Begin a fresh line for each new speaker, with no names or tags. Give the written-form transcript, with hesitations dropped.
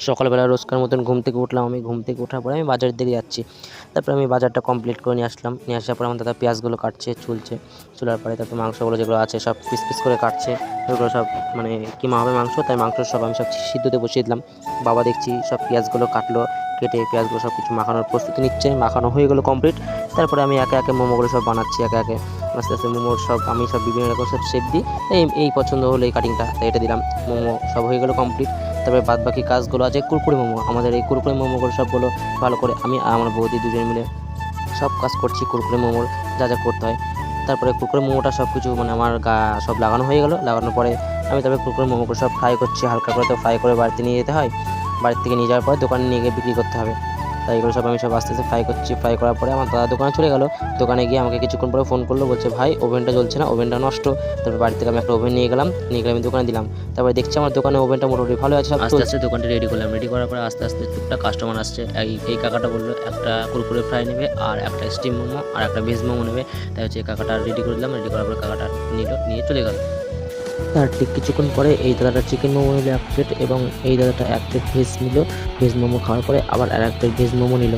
সকালবেলা রোজকার মতন ঘুম থেকে উঠলাম, আমি ঘুম থেকে ওঠার পরে আমি বাজারের দিকে যাচ্ছি। তারপরে আমি বাজারটা কমপ্লিট করে নিয়ে আসলাম, নিয়ে আসার পরে আমার দাদা পেঁয়াজগুলো কাটছে, চুলার পরে তারপর মাংসগুলো যেগুলো আছে সব পিস পিস করে কাটছে। ওগুলো সব মানে কিমা হবে মাংস, তাই মাংস সব আমি সব সিদ্ধতে বসিয়ে দিলাম। বাবা দেখছি সব পেঁয়াজগুলো কাটলো, কেটে পেঁয়াজগুলো সব কিছু মাখানোর প্রস্তুতি নিচ্ছে। মাখানো হয়ে গেলো কমপ্লিট। তারপরে আমি একে একে মোমোগুলো সব বানাচ্ছি, একে একে আস্তে আস্তে মোমোর সব আমি সব বিভিন্ন রকম সব শেপ দিই। এই পছন্দ হলো এই কাটিংটা, তাই এটা দিলাম। মোমো সব হয়ে গেলো কমপ্লিট। তারপরে বাদবাকি কাজগুলো আছে কুরকুরে মোমো, আমাদের এই কুরকুরে মোমোগুলো সবগুলো ভালো করে আমি আর আমার বৌদি দুজনে মিলে সব কাজ করছি কুরকুরে মোমোর যা যা করতে হয়। তারপরে কুরকুরে মোমোটা সব কিছু মানে আমার সব লাগানো হয়ে গেলো। লাগানোর পরে আমি তারপরে কুরকুরে মোমোগুলো সব ফ্রাই করছি হালকা করে, তো ফ্রাই করে বাড়িতে নিয়ে যেতে হয়। বাড়ির থেকে নিয়ে যাওয়ার পরে দোকানে নিয়ে গিয়ে বিক্রি করতে হবে। তাই এগুলো সব আমি সব আস্তে আস্তে ফ্রাই করছি। ফ্রাই করার পরে আমার দাদা দোকানে চলে গেল। দোকানে গিয়ে আমাকে কিছুক্ষণ পরে ফোন করলো, বলছে ভাই ওভেনটা জ্বলছে না, ওভেনটা নষ্ট। তারপর বাড়ি থেকে আমি একটা ওভেন নিয়ে গেলাম, আমি দোকানে দিলাম। তারপরে দেখছি আমার দোকানে ওভেনটা মোটামুটি ভালো আছে, সব আস্তে আস্তে দোকানটা রেডি করলাম। রেডি করার পরে আস্তে আস্তে টুকটাক কাস্টমার আসছে। এই কাকাটা বললো একটা কুরকুরে ফ্রাই নেবে, আর একটা স্টিম মোমো, আর একটা ভেজ মোমো নেবে। তাই হচ্ছে কাকাটা রেডি করে দিলাম। রেডি করার পরে কাকাটা নিয়ে চলে গেল। তার ঠিক কিছুক্ষণ পরে এই দাদাটা চিকেন মোমো নিল 1 প্লেট, এবং এই দাদাটা 1 প্লেট ভেজ নিল। ভেজ মোমো খাওয়ার পরে আবার আর 1 প্লেট ভেজ মোমো নিল।